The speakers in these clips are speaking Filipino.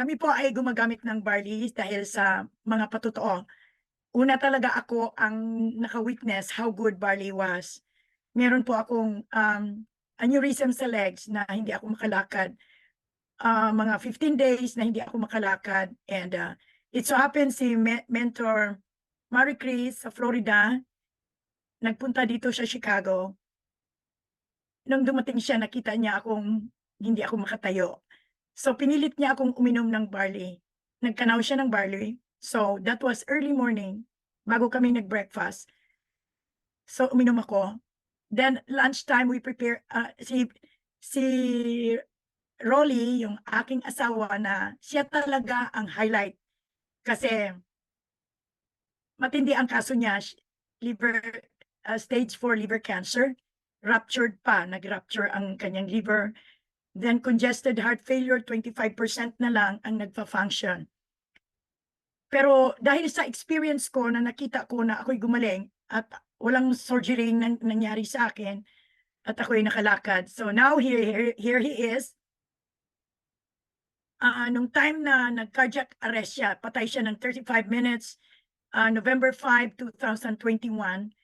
Kami po ay gumagamit ng barley dahil sa mga patotoo. Una talaga ako ang naka-witness how good barley was. Meron po akong aneurysm sa legs na hindi ako makalakad. Mga 15 days na hindi ako makalakad. And it so happens si mentor Marie Chris sa Florida, nagpunta dito sa Chicago. Nung dumating siya, nakita niya akong hindi ako makatayo. So pinilit niya akong uminom ng barley. Nagkanaw siya ng barley. So that was early morning, bago kami nag-breakfast. So uminom ako. Then lunchtime we prepare si Rolly, yung aking asawa, na siya talaga ang highlight kasi matindi ang kaso niya, liver stage 4 liver cancer. Ruptured pa, nag-rupture ang kanyang liver. Then congested heart failure, 25% na lang ang nagfa-function. Pero dahil sa experience ko na nakita ko na ako'y gumaling at walang surgery nangyari sa akin at ako'y nakalakad. So now here he is. Nung time na nag-cardiac arrest siya, patay siya ng 35 minutes, November 5, 2021,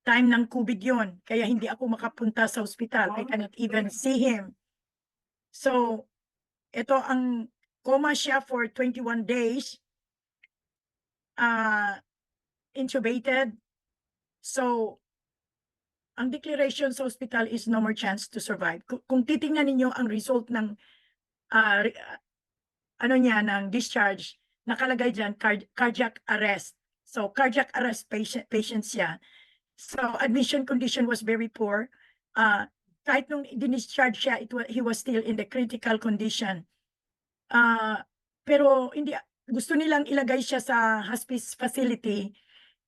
time ng COVID yun. Kaya hindi ako makapunta sa ospital. I cannot even see him. So, ito ang coma siya for 21 days, intubated. So, ang declaration sa hospital is no more chance to survive. Kung titingnan ninyo ang result ng ng discharge, nakalagay dyan, cardiac arrest. So, cardiac arrest patient siya. So, admission condition was very poor. Kahit nung discharge siya, he was still in the critical condition. Pero hindi, gusto nilang ilagay siya sa hospice facility.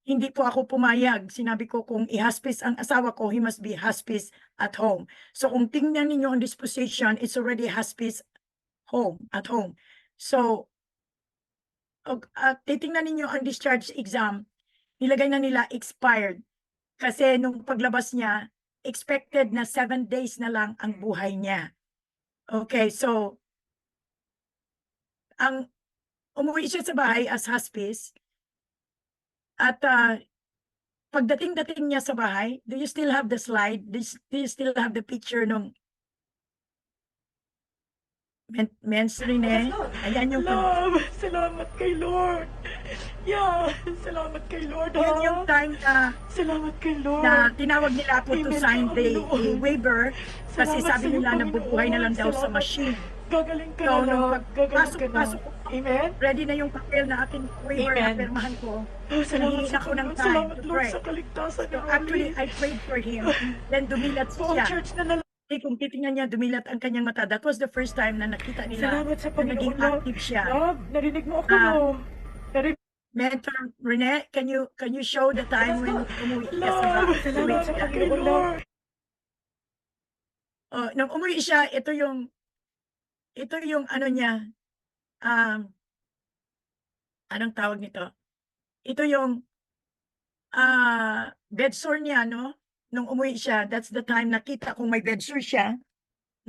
Hindi po ako pumayag. Sinabi ko, kung i-hospice ang asawa ko, he must be hospice at home. So kung tingnan ninyo ang disposition, it's already hospice at home. So, titingnan ninyo ang discharge exam, nilagay na nila expired. Kasi nung paglabas niya, expected na 7 days na lang ang buhay niya. Okay, so, umuwi siya sa bahay as hospice. At pagdating niya sa bahay, do you still have the slide? Do you still have the picture nung Mens Rene? Ayan yung Love, salamat kay Lord. Yeah, salamat kay Lord. yan yung time Salamat kay Lord. na tinawag nila ako to Amen, sign the Panginoon. waiver kasi Salamat sabi sa iyo, nila nabubuhay na lang daw sa Panginoon. machine. Gagaling ka So, na, nung love. Gagaling ka na. pasok, Amen. ready na yung papel na aking waiver na Amen. pirmahan ko. Oh, salamat Nahingi sa ako ng Panginoon. time Salamat, to Lord, pray. sa kaligtasan ni So actually, Rolly. I prayed for him. Then dumilat Buong siya. church na Kung titingnan niya, dumilat ang kanyang mata. That was the first time na nakita nila salamat sa na naging Panginoon, love. active siya. Love, narinig mo ako, Ah, no? Narinig Mentor Rene, can you show the time when umuwi siya sa Love, bahay? salamat sa Panginoon, Lord. Nung umuwi siya, ito yung ano niya, anong tawag nito? Ito yung bed sore niya, no? Nung umuwi siya, that's the time nakita kong may bed sore siya.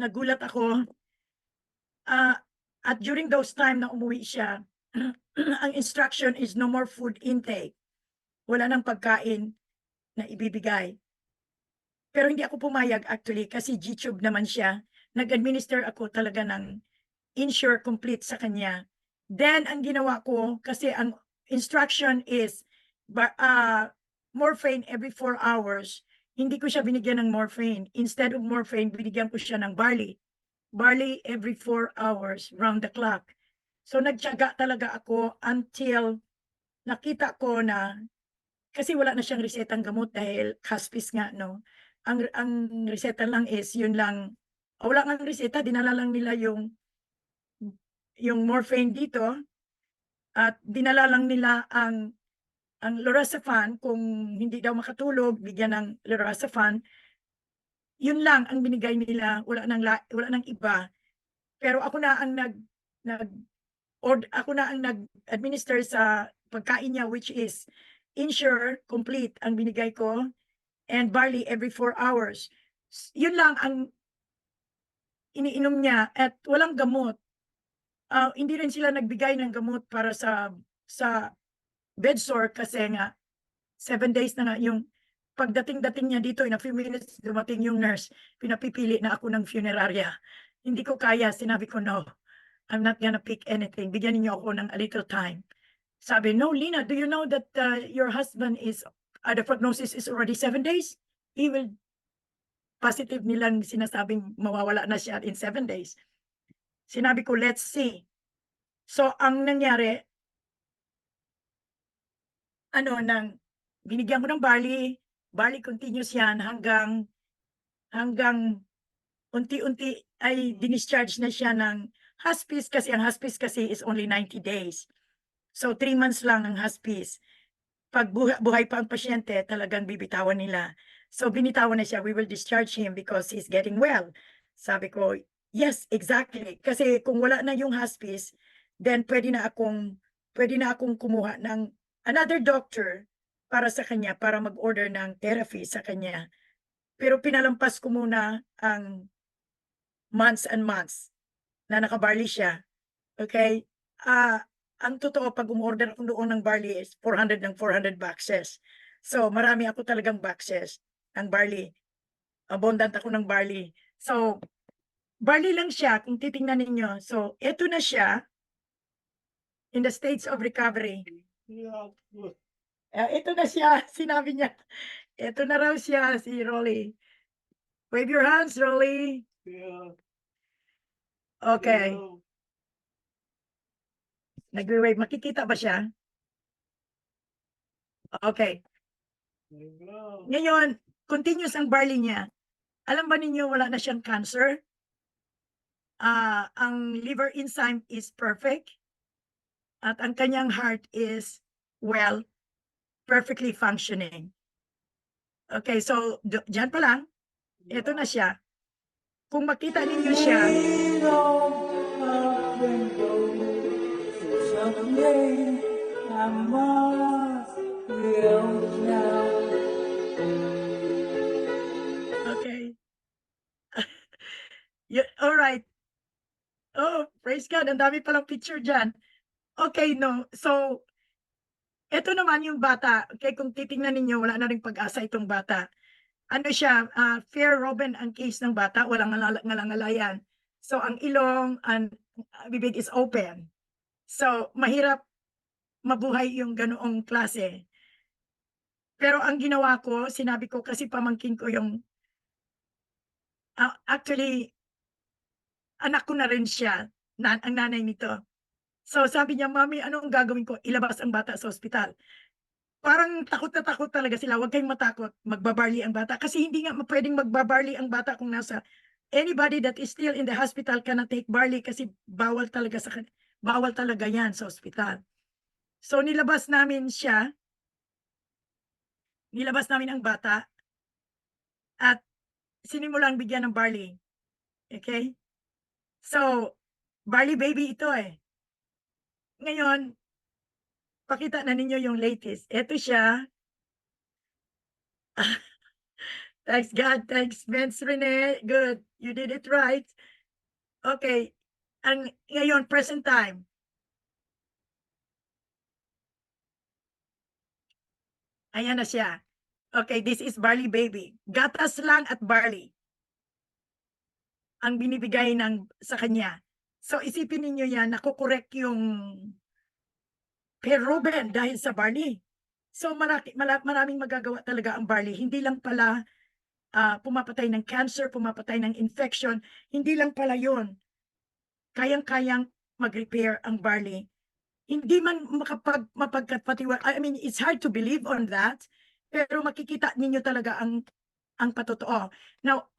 Nagulat ako. At during those time na umuwi siya, ang instruction is no more food intake. Wala nang pagkain na ibibigay. Pero hindi ako pumayag actually kasi G-tube naman siya. Nag-administer ako talaga ng Ensure Complete sa kanya. Then, ang ginawa ko, kasi ang instruction is morphine every 4 hours. Hindi ko siya binigyan ng morphine. Instead of morphine, binigyan ko siya ng barley. Barley every 4 hours, round the clock. So, nagtiyaga talaga ako until nakita ko na, kasi wala na siyang resetang gamot dahil hospice nga, no? Ang reseta lang is, yun lang, wala nga reseta, dinala lang nila yung morphine dito at dinala lang nila ang lorazepam. Kung hindi daw makatulog, bigyan ng lorazepam. Yun lang ang binigay nila, wala nang iba. Pero ako na ang ako na ang nag-administer sa pagkain niya, which is Ensure Complete ang binigay ko and barley every 4 hours. Yun lang ang iniinom niya at walang gamot. hindi rin sila nagbigay ng gamot para sa bedsore kasi nga 7 days na nga yung pagdating-dating niya dito in a few minutes dumating yung nurse, pinapipili na ako ng funeraria. Hindi ko kaya, sinabi ko, "No, I'm not gonna pick anything, bigyan niyo ako ng a little time." Sabi, "No, Lina, do you know that, your husband is the prognosis is already 7 days? He will positive nilang sinasabing mawawala na siya in 7 days." Sinabi ko, "Let's see." So, ang nangyari binigyan ko ng barley continuous yan hanggang unti-unti ay dinischarge na siya ng hospice kasi ang hospice kasi is only 90 days. So, 3 months lang ang hospice. 'Pag buhay pa ang pasyente talagang bibitawan nila. So, binitawan na siya, "We will discharge him because he's getting well." Sabi ko, "Yes, exactly." Kasi kung wala na yung hospice, then pwede na akong kumuha ng another doctor para sa kanya, para mag-order ng therapy sa kanya. Pero pinalampas ko muna ang months and months na naka-barley siya, okey? Ang totoo 'pag umorder ako doon ng barley is 400 boxes. So, marami ako talagang boxes ng barley, abundant ako ng barley. So, barley lang siya kung titingnan ninyo. So, eto na siya in the stage of recovery. Eto na siya, sinabi niya, eto na raw siya si Rolly. Wave your hands, Rolly. Okay. Nagwe-wave, makikita ba siya? Okay. Ngayon, continuous ang barley niya. Alam ba ninyo wala na siyang cancer? Ang liver enzyme is perfect at ang kanyang heart is, well, perfectly functioning. Okay, so diyan pa lang, eto na siya. Kung makita ninyo siya, okay. Alright. Oh, praise God, ang dami palang picture diyan. Okay, no. So, eto naman yung bata, okey, kung titingnan ninyo wala na ring pag-asa itong bata. Ano siya, fair Robin ang case ng bata, walang ngalangalayan. So, ang ilong, bibig is open. So, mahirap mabuhay yung ganoong klase. Pero ang ginawa ko, sinabi ko kasi pamangkin ko yung, actually, anak ko na rin siya, ang nanay nito. So, sabi niya, "Mommy, ano ang gagawin ko? Ilabas ang bata sa ospital." Parang takot na takot talaga sila, "Wag kayong matakot, magba-barley ang bata." Kasi hindi nga puwedeng magba-barley ang bata kung nasa anybody that is still in the hospital cannot take barley kasi bawal talaga 'yan sa ospital. So, nilabas namin ang bata at sinimulang bigyan ng barley, okey? So, barley baby ito, eh. Ngayon, pakita na ninyo yung latest. Eto siya. Thanks God, thanks Vince Rene, good, you did it right. Okay, ngayon present time. Ayan na siya. Okay, this is barley baby. Gatas lang at barley ang binibigay sa kanya. So isipin ninyo yan, nako-correct yung Ruben dahil sa barley. So maraming magagawa talaga ang barley. Hindi lang pala pumapatay ng cancer, pumapatay ng infection, hindi lang pala yun. Kayang-kayang mag-repair ang barley. Hindi man I mean, it's hard to believe on that, pero makikita ninyo talaga ang patotoo. Now,